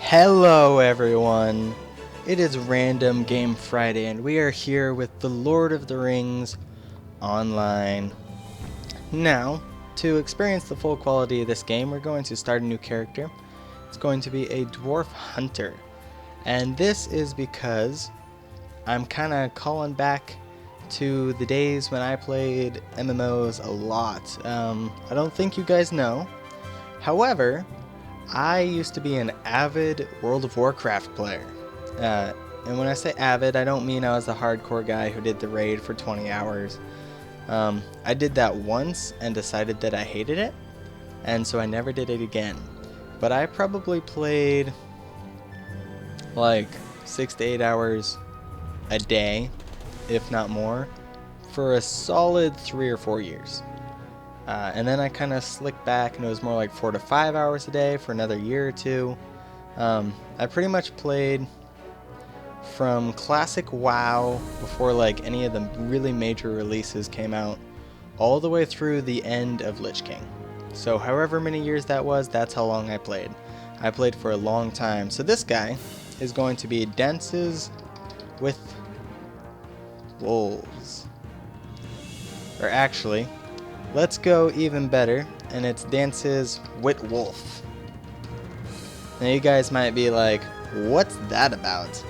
Hello everyone! It is Random Game Friday and we are here with The Lord of the Rings Online. Now, to experience the full quality of this game, we're going to start a new character. It's going to be a Dwarf Hunter. And this is because I'm kind of calling back to the days when I played MMOs a lot. I don't think you guys know. However, I used to be an avid World of Warcraft player. And when I say avid, I don't mean I was a hardcore guy who did the raid for 20 hours. I did that once and decided that I hated it, and so I never did it again. But I probably played like 6 to 8 hours a day, if not more, for a solid 3 or 4 years. And then I kind of slicked back and it was more like 4 to 5 hours a day for another year or two. I pretty much played from classic WoW before like any of the really major releases came out all the way through the end of Lich King. So however many years that was, that's how long I played. I played for a long time. So this guy is going to be Dances with Wolves. Or actually, let's go even better, and it's Dances with Wolf. Now you guys might be like, what's that about?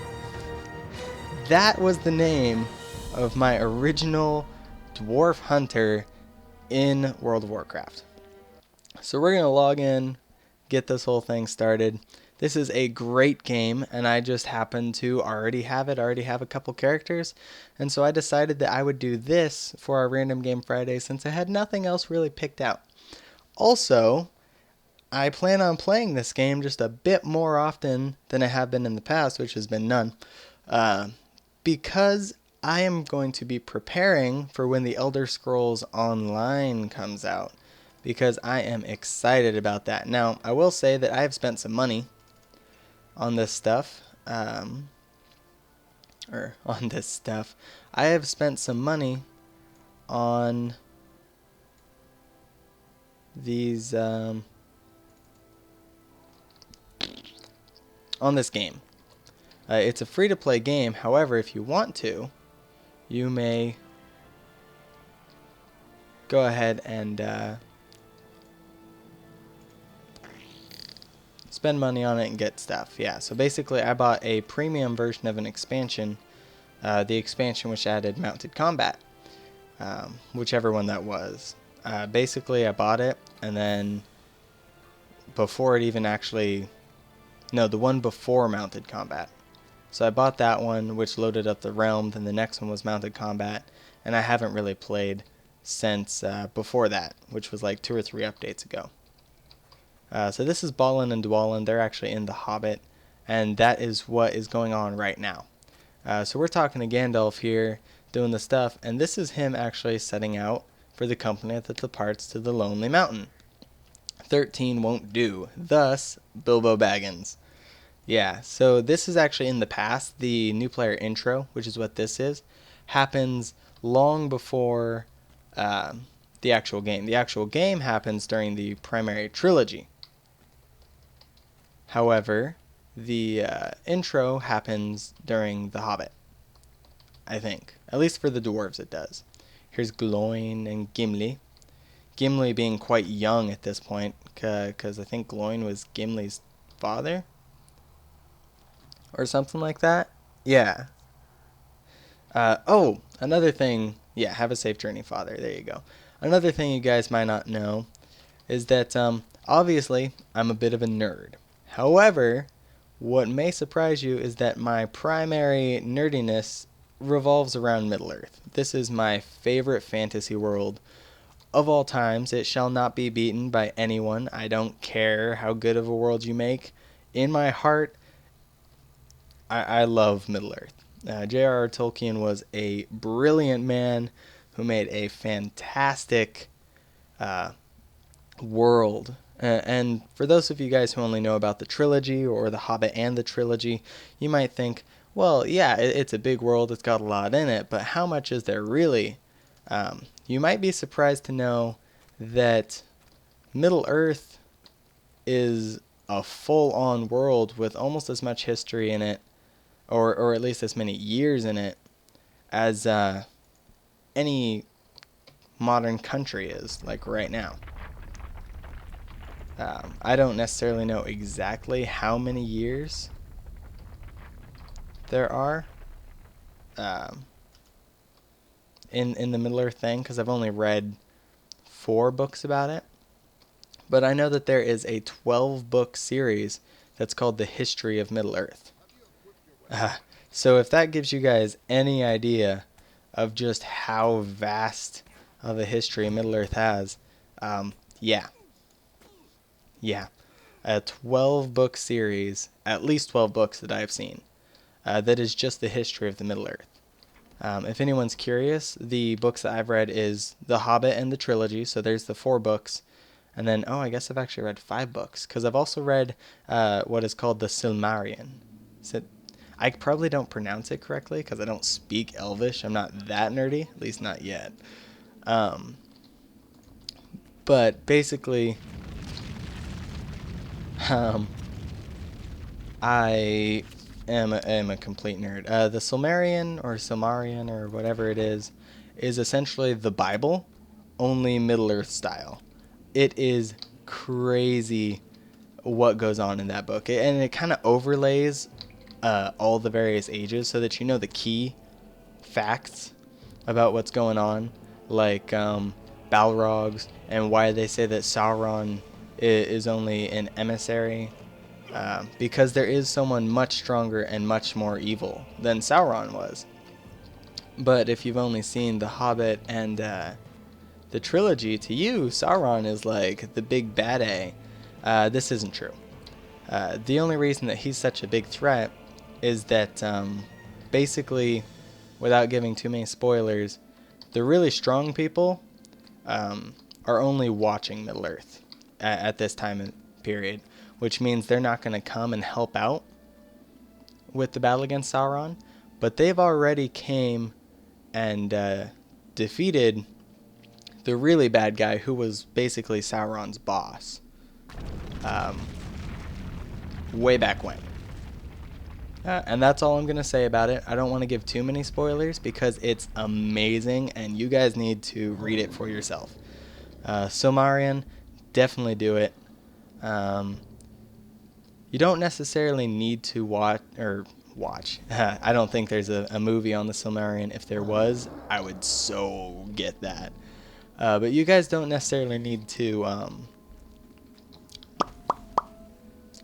That was the name of my original Dwarf Hunter in World of Warcraft. So we're going to log in, get this whole thing started. This is a great game, and I just happen to already have a couple characters, and so I decided that I would do this for our Random Game Friday since I had nothing else really picked out. Also, I plan on playing this game just a bit more often than I have been in the past, which has been none, because I am going to be preparing for when the Elder Scrolls Online comes out, because I am excited about that. Now, I will say that I have spent some money on this stuff, I have spent some money on these, on this game. It's a free-to-play game. However, if you want to, you may go ahead and spend money on it and get stuff. Yeah, so basically I bought a premium version of an expansion, the expansion which added mounted combat, whichever one that was. Basically I bought it, and then before it even actually, no, the one before mounted combat. So I bought that one, which loaded up the realm, then the next one was mounted combat, and I haven't really played since before that, which was like 2 or 3 updates ago. So this is Balin and Dwalin. They're actually in The Hobbit, and that is what is going on right now. So we're talking to Gandalf here, doing the stuff, and this is him actually setting out for the company that departs to the Lonely Mountain. 13 won't do, thus Bilbo Baggins. Yeah, so this is actually in the past. The new player intro, which is what this is, happens long before the actual game. The actual game happens during the primary trilogy. However, the intro happens during The Hobbit, I think. At least for the dwarves it does. Here's Gloin and Gimli. Gimli being quite young at this point, because I think Gloin was Gimli's father? Or something like that? Yeah. Oh, another thing. Yeah, have a safe journey, father. There you go. Another thing you guys might not know is that, obviously, I'm a bit of a nerd. However, what may surprise you is that my primary nerdiness revolves around Middle-earth. This is my favorite fantasy world of all times. It shall not be beaten by anyone. I don't care how good of a world you make. In my heart, I love Middle-earth. J.R.R. Tolkien was a brilliant man who made a fantastic world. And for those of you guys who only know about the trilogy or The Hobbit and the trilogy, you might think, well, yeah, it's a big world, it's got a lot in it, but how much is there really? You might be surprised to know that Middle-earth is a full-on world with almost as much history in it, or at least as many years in it, as any modern country is, like right now. I don't necessarily know exactly how many years there are in the Middle Earth thing, because I've only read 4 books about it. But I know that there is a 12-book series that's called The History of Middle Earth. So if that gives you guys any idea of just how vast of a history Middle Earth has, yeah. A 12-book series, at least 12 books that I've seen, that is just the history of the Middle Earth. If anyone's curious, the books that I've read is The Hobbit and the trilogy, so there's the 4 books. And then, I guess I've actually read 5 books, because I've also read what is called the Silmarillion. I probably don't pronounce it correctly, because I don't speak Elvish. I'm not that nerdy, at least not yet. But basically, I am a complete nerd. The Silmarillion, or Silmarillion, or whatever it is essentially the Bible, only Middle-earth style. It is crazy what goes on in that book. And it kind of overlays all the various ages so that you know the key facts about what's going on, like Balrogs, and why they say that Sauron is only an emissary, because there is someone much stronger and much more evil than Sauron was. But if you've only seen The Hobbit and the trilogy, to you, Sauron is like the big bad A. This isn't true. The only reason that he's such a big threat is that basically, without giving too many spoilers, the really strong people are only watching Middle-earth at this time period, which means they're not going to come and help out with the battle against Sauron, but they've already came and defeated the really bad guy who was basically Sauron's boss way back when. And that's all I'm going to say about it. I don't want to give too many spoilers because it's amazing and you guys need to read it for yourself. Silmarillion, definitely do it. You don't necessarily need to watch. I don't think there's a movie on the Silmarillion. If there was, I would so get that. But you guys don't necessarily need to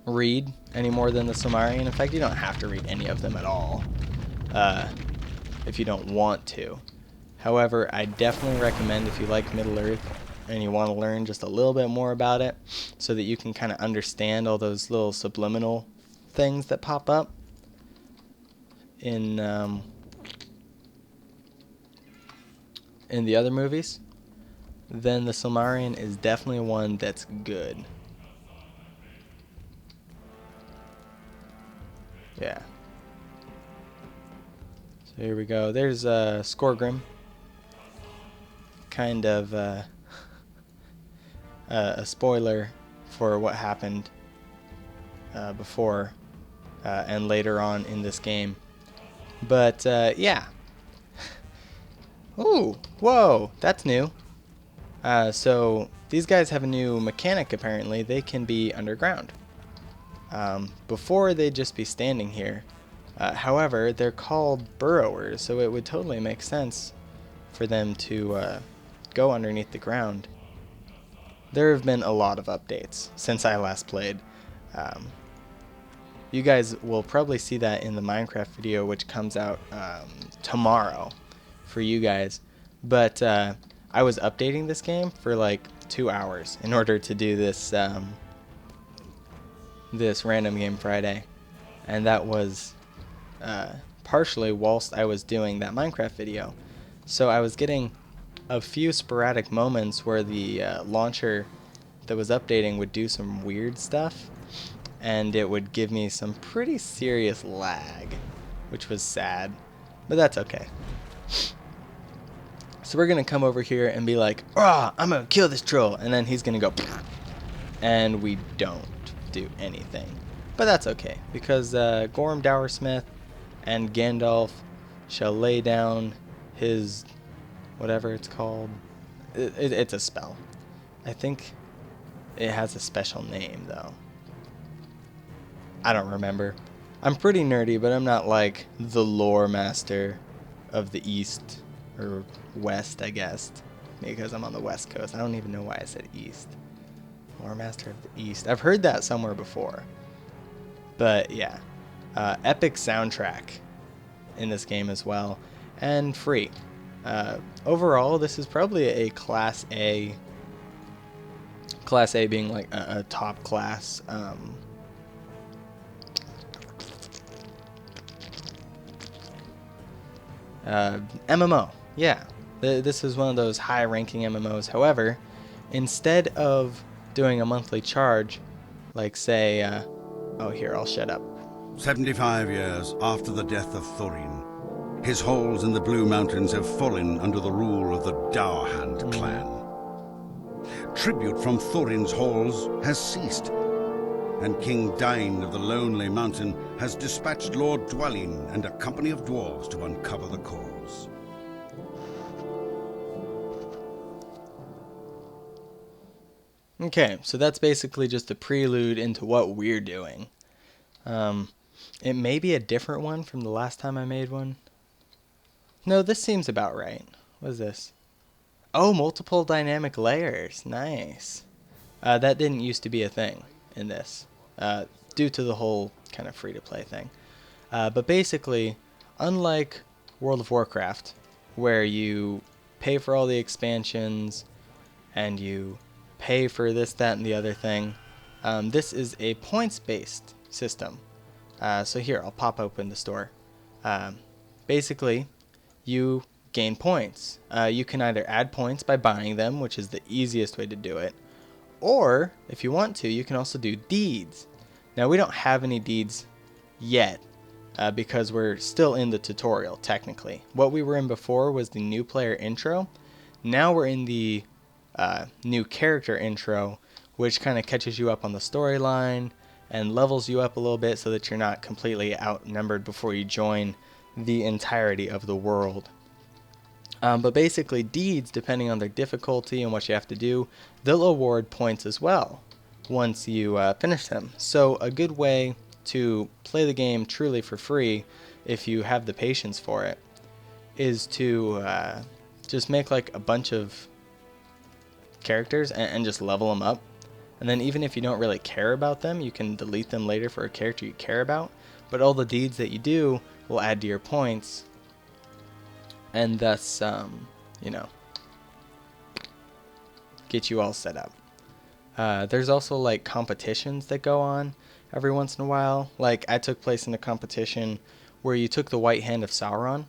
read any more than the Silmarillion. In fact, you don't have to read any of them at all if you don't want to. However, I definitely recommend, if you like Middle-earth and you want to learn just a little bit more about it so that you can kind of understand all those little subliminal things that pop up in the other movies, then the Silmarillion is definitely one that's good. Yeah. So here we go. There's Skorgrim. Kind of a spoiler for what happened before and later on in this game. But yeah. Ooh, whoa, that's new. So these guys have a new mechanic apparently. They can be underground. Before they'd just be standing here. However, they're called burrowers, so it would totally make sense for them to go underneath the ground. There have been a lot of updates since I last played. You guys will probably see that in the Minecraft video, which comes out tomorrow for you guys. But I was updating this game for like 2 hours in order to do this this Random Game Friday, and that was partially whilst I was doing that Minecraft video. So I was getting a few sporadic moments where the launcher that was updating would do some weird stuff, and it would give me some pretty serious lag, which was sad, but that's okay. So we're gonna come over here and be like, I'm gonna kill this troll, and then he's gonna go, and we don't. do anything. But that's okay, because Gorm Dowersmith and Gandalf shall lay down his whatever it's called. It's a spell. I think it has a special name, though. I don't remember. I'm pretty nerdy, but I'm not like the lore master of the East or West, I guess, because I'm on the West Coast. I don't even know why I said East. Lore master of the East. I've heard that somewhere before. But yeah, epic soundtrack in this game as well, and free. Overall, this is probably a Class A. Class A being like a top class. MMO. Yeah, this is one of those high-ranking MMOs. However, instead of doing a monthly charge, like say, oh here, I'll shut up. 75 years after the death of Thorin, his halls in the Blue Mountains have fallen under the rule of the Dourhand clan. Tribute from Thorin's halls has ceased, and King Dain of the Lonely Mountain has dispatched Lord Dwalin and a company of dwarves to uncover the cause. Okay, so that's basically just a prelude into what we're doing. It may be a different one from the last time I made one. No, this seems about right. What is this? Oh, multiple dynamic layers. Nice. That didn't used to be a thing in this, due to the whole kind of free-to-play thing. But basically, unlike World of Warcraft, where you pay for all the expansions and you pay for this, that, and the other thing, this is a points-based system. So here, I'll pop open the store. Basically, you gain points. You can either add points by buying them, which is the easiest way to do it, or if you want to, you can also do deeds. Now, we don't have any deeds yet because we're still in the tutorial, technically. What we were in before was the new player intro. Now we're in the new character intro, which kind of catches you up on the storyline and levels you up a little bit so that you're not completely outnumbered before you join the entirety of the world. But basically, deeds, depending on their difficulty and what you have to do, they'll award points as well once you finish them. So a good way to play the game truly for free, if you have the patience for it, is to just make like a bunch of characters and just level them up. And then even if you don't really care about them, you can delete them later for a character you care about. But all the deeds that you do will add to your points, and thus, get you all set up. There's also like competitions that go on every once in a while. Like I took place in a competition where you took the White Hand of Sauron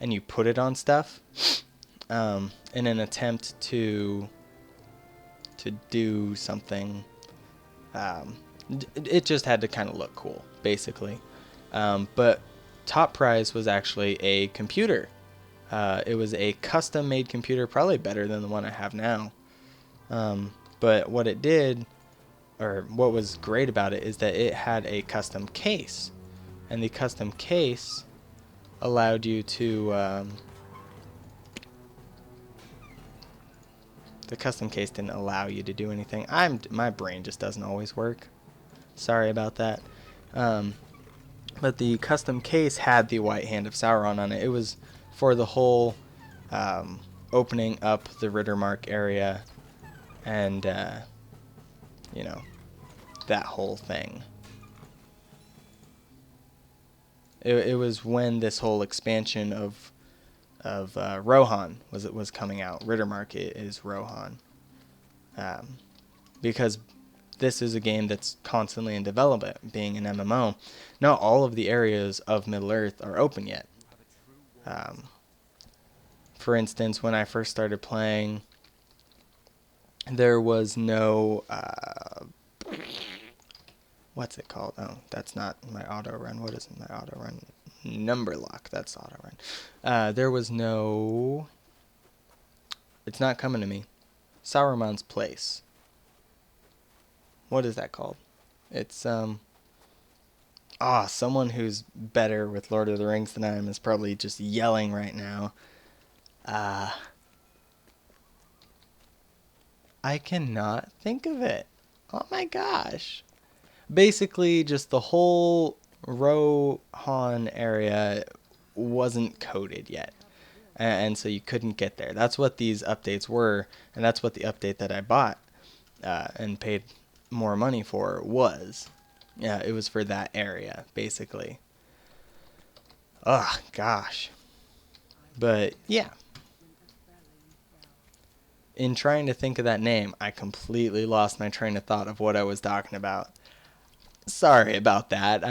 and you put it on stuff in an attempt to do something. It just had to kind of look cool, basically. But top prize was actually a computer. It was a custom-made computer, probably better than the one I have now. But what it did, or what was great about it, is that it had a custom case. And the custom case allowed you to... the custom case didn't allow you to do anything. My brain just doesn't always work. Sorry about that. But the custom case had the White Hand of Sauron on it. It was for the whole opening up the Rittermark area and, that whole thing. It was when this whole expansion of Rohan was coming out. Rittermark is Rohan. Because this is a game that's constantly in development, being an MMO. Not all of the areas of Middle-earth are open yet. For instance, when I first started playing, there was no... what's it called? Oh, that's not my auto run. What is my auto run? Number lock. That's auto run. There was no... It's not coming to me. Sauron's Place. What is that called? It's someone who's better with Lord of the Rings than I am is probably just yelling right now. I cannot think of it. Oh my gosh. Basically, just the whole Rohan area wasn't coded yet. And so you couldn't get there. That's what these updates were, and that's what the update that I bought and paid more money for was. Yeah, it was for that area, basically. Oh, gosh. But, yeah. In trying to think of that name, I completely lost my train of thought of what I was talking about. Sorry about that.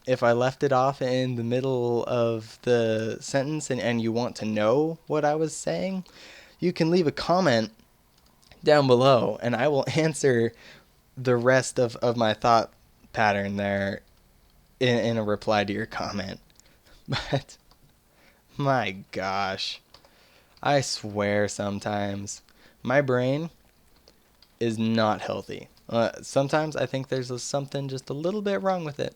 If I left it off in the middle of the sentence and you want to know what I was saying, you can leave a comment down below and I will answer the rest of my thought pattern there in a reply to your comment. But my gosh, I swear sometimes my brain is not healthy. Sometimes I think there's something just a little bit wrong with it,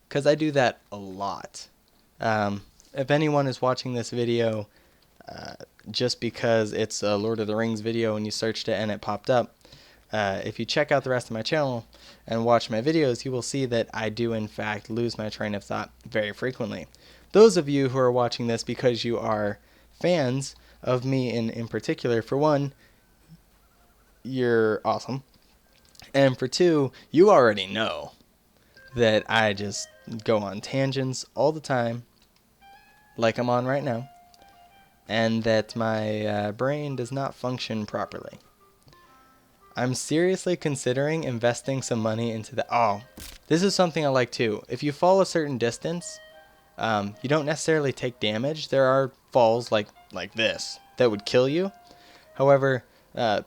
because I do that a lot. If anyone is watching this video just because it's a Lord of the Rings video and you searched it and it popped up, if you check out the rest of my channel and watch my videos, you will see that I do in fact lose my train of thought very frequently. Those of you who are watching this because you are fans of me in particular, for one, you're awesome. And for two, you already know that I just go on tangents all the time, like I'm on right now, and that my brain does not function properly. I'm seriously considering investing some money into the... Oh, this is something I like too. If you fall a certain distance, you don't necessarily take damage. There are falls like this that would kill you. However,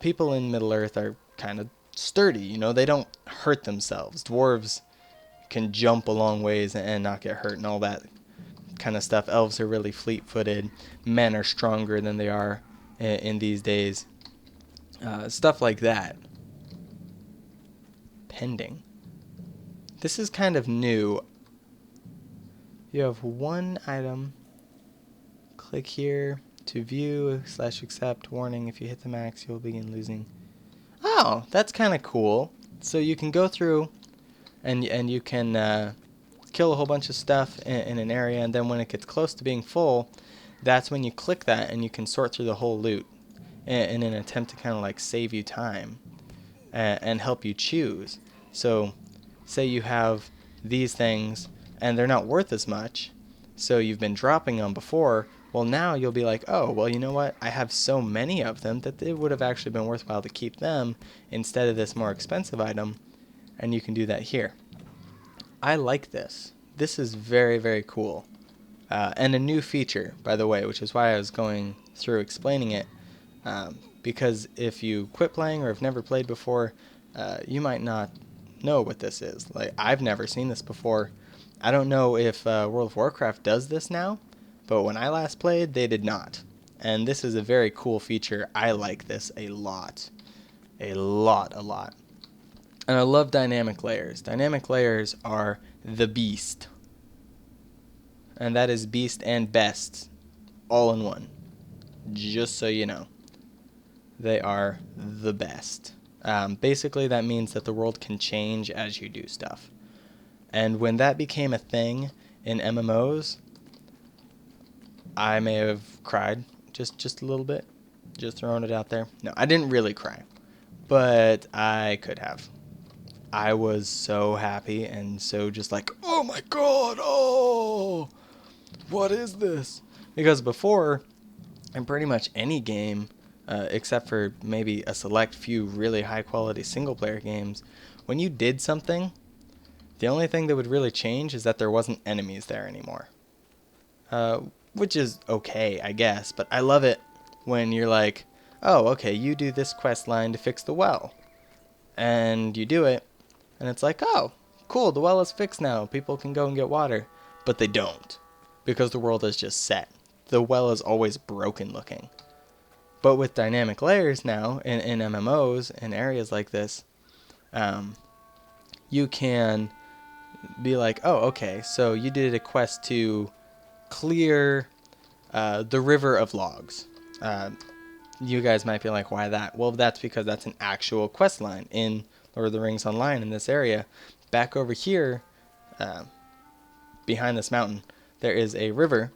people in Middle-earth are kind of sturdy, you know, they don't hurt themselves. Dwarves can jump a long ways and not get hurt and all that kind of stuff. Elves are really fleet-footed. Men are stronger than they are in these days. Stuff like that. Pending. This is kind of new. You have one item. Click here to view / accept. Warning, if you hit the max, you'll begin losing. Oh, that's kind of cool. So you can go through and you can kill a whole bunch of stuff in an area, and then when it gets close to being full, that's when you click that and you can sort through the whole loot in an attempt to kind of like save you time and help you choose. So say you have these things and they're not worth as much, so you've been dropping them before. Well, now you'll be like, oh, well, you know what? I have so many of them that it would have actually been worthwhile to keep them instead of this more expensive item, and you can do that here. I like this. This is very, very cool. And a new feature, by the way, which is why I was going through explaining it, because if you quit playing or have never played before, you might not know what this is. Like, I've never seen this before. I don't know if World of Warcraft does this now, but when I last played, they did not. And this is a very cool feature. I like this a lot. A lot. And I love dynamic layers. Dynamic layers are the beast. And that is beast and best all in one. Just so you know. They are the best. Basically, that means that the world can change as you do stuff. And when that became a thing in MMOs, I may have cried just a little bit. Just throwing it out there. No, I didn't really cry. But I could have. I was so happy and so just like, oh my god, oh, what is this? Because before, in pretty much any game, except for maybe a select few really high quality single player games, when you did something, the only thing that would really change is that there wasn't enemies there anymore. Which is okay, I guess, but I love it when you're like, oh, okay, you do this quest line to fix the well. And you do it, and it's like, oh, cool, the well is fixed now. People can go and get water. But they don't, because the world is just set. The well is always broken looking. But with dynamic layers now, in MMOs, in areas like this, you can be like, oh, okay, so you did a quest to clear the river of logs. You guys might be like, why that? Well, that's because that's an actual quest line in Lord of the Rings Online in this area. Back over here, behind this mountain, there is a river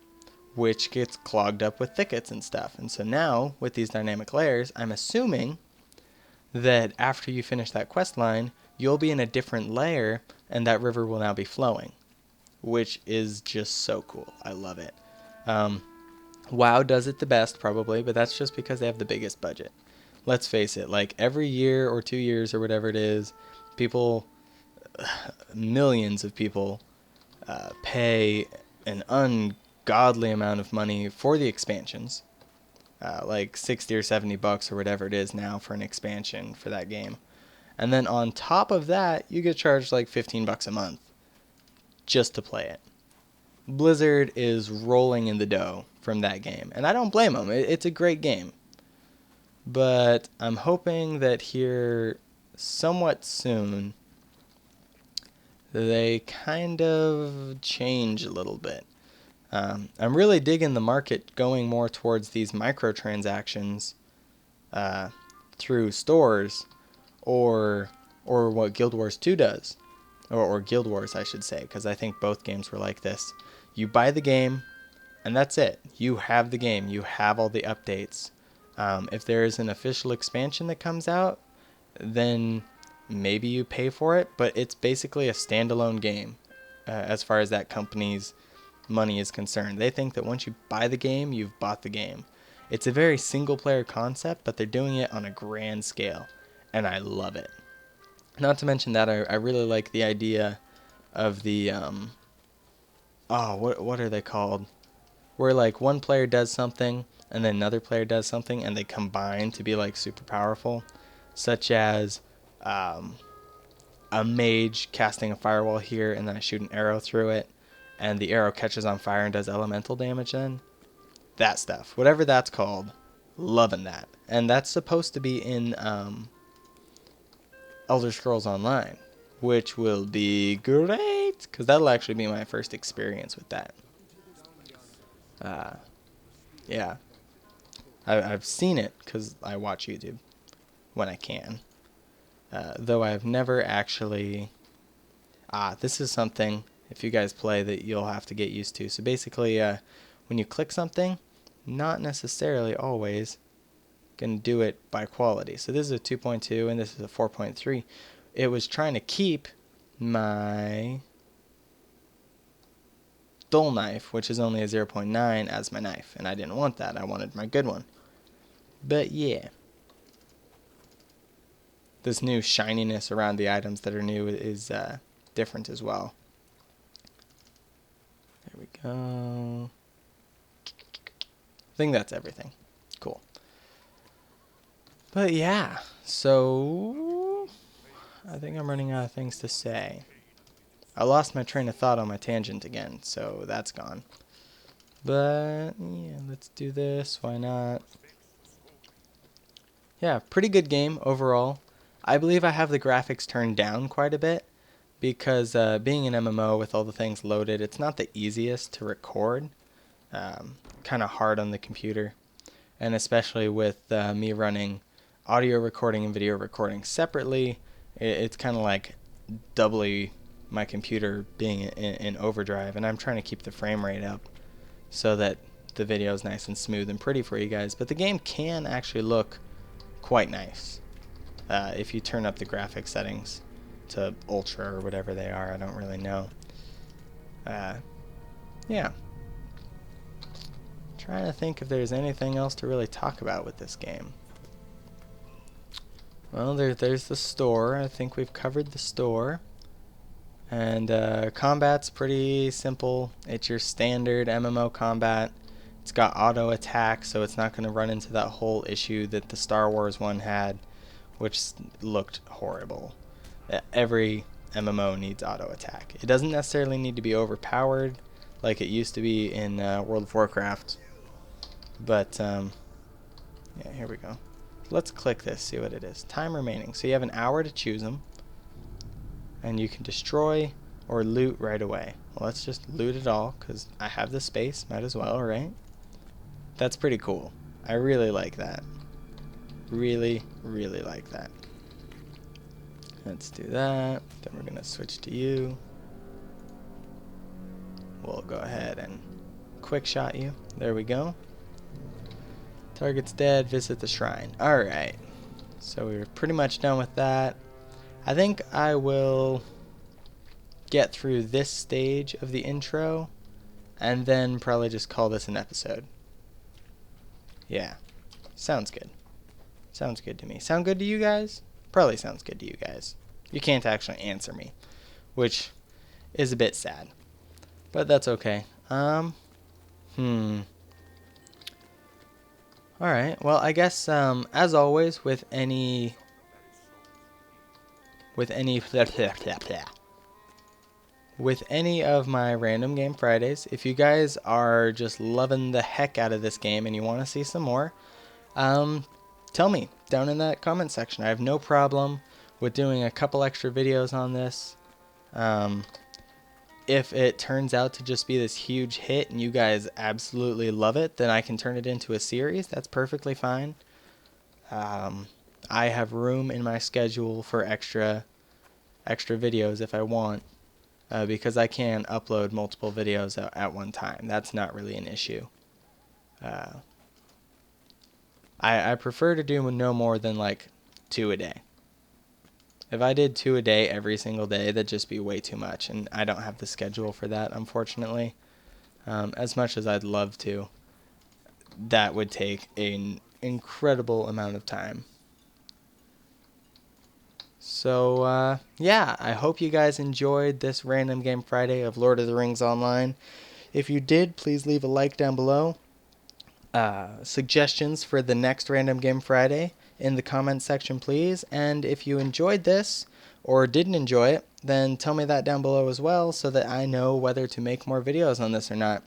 which gets clogged up with thickets and stuff. And so now, with these dynamic layers, I'm assuming that after you finish that quest line, you'll be in a different layer, and that river will now be flowing, which is just so cool. I love it. WoW does it the best, probably, but that's just because they have the biggest budget. Let's face it, like every year or 2 years or whatever it is, people, millions of people, pay an ungodly amount of money for the expansions, like 60 or 70 bucks or whatever it is now for an expansion for that game. And then on top of that, you get charged like 15 bucks a month just to play it. Blizzard is rolling in the dough from that game, and I don't blame them. It's a great game. But I'm hoping that here somewhat soon they kind of change a little bit. I'm really digging the market going more towards these microtransactions through stores, or what Guild Wars 2 does, or Guild Wars I should say, because I think both games were like this. You buy the game, and that's it. You have the game. You have all the updates. If there is an official expansion that comes out, then maybe you pay for it, but it's basically a standalone game as far as that company's money is concerned. They think that once you buy the game, you've bought the game. It's a very single-player concept, but they're doing it on a grand scale, and I love it. Not to mention that I really like the idea of the what are they called? Where like one player does something and then another player does something and they combine to be like super powerful, such as a mage casting a firewall here and then I shoot an arrow through it and the arrow catches on fire and does elemental damage then. That stuff. Whatever that's called. Loving that. And that's supposed to be in Elder Scrolls Online, which will be great because that'll actually be my first experience with that. Yeah. I've seen it because I watch YouTube when I can. Though I've never actually... this is something, if you guys play, that you'll have to get used to. So basically, when you click something, not necessarily always going to do it by quality. So this is a 2.2 and this is a 4.3. It was trying to keep my dull knife, which is only a 0.9, as my knife, and I didn't want that. I wanted my good one. But yeah, this new shininess around the items that are new is different as well. There we go. I think that's everything. Cool. But yeah, so I think I'm running out of things to say. I lost my train of thought on my tangent again, so that's gone. But yeah, let's do this. Why not? Yeah, pretty good game overall. I believe I have the graphics turned down quite a bit because being an MMO with all the things loaded, it's not the easiest to record. Kind of hard on the computer, and especially with me running audio recording and video recording separately, it's kind of like doubly my computer being in overdrive, and I'm trying to keep the frame rate up so that the video is nice and smooth and pretty for you guys. But the game can actually look quite nice if you turn up the graphics settings to ultra or whatever they are. I don't really know. Yeah. Trying to think if there's anything else to really talk about with this game. Well, there's the store. I think we've covered the store. And combat's pretty simple. It's your standard MMO combat. It's got auto attack, so it's not going to run into that whole issue that the Star Wars one had, which looked horrible. Every MMO needs auto attack. It doesn't necessarily need to be overpowered like it used to be in World of Warcraft. But, yeah, here we go. Let's click this, see what it is. Time remaining. So you have an hour to choose them. and you can destroy or loot right away. Well, let's just loot it all because I have the space, might as well, right? That's pretty cool. I really like that. Really, really like that. Let's do that. Then we're gonna switch to you. We'll go ahead and quick shot you. There we go. Target's dead, visit the shrine. Alright. So we're pretty much done with that. I think I will get through this stage of the intro and then probably just call this an episode. Yeah. Sounds good. Sounds good to me. Sound good to you guys? Probably sounds good to you guys. You can't actually answer me, which is a bit sad. But that's okay. Alright, well, I guess, as always, with any of my Random Game Fridays, if you guys are just loving the heck out of this game and you want to see some more, tell me down in that comment section. I have no problem with doing a couple extra videos on this. If it turns out to just be this huge hit and you guys absolutely love it, then I can turn it into a series. That's perfectly fine. I have room in my schedule for extra videos if I want, because I can upload multiple videos at one time. That's not really an issue. I prefer to do no more than like 2 a day. If I did 2 a day every single day, that'd just be way too much, and I don't have the schedule for that, unfortunately. As much as I'd love to, that would take an incredible amount of time. So, yeah, I hope you guys enjoyed this Random Game Friday of Lord of the Rings Online. If you did, please leave a like down below. Suggestions for the next Random Game Friday in the comments section, please. And if you enjoyed this or didn't enjoy it, then tell me that down below as well so that I know whether to make more videos on this or not.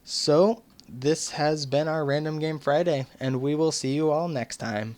So, this has been our Random Game Friday, and we will see you all next time.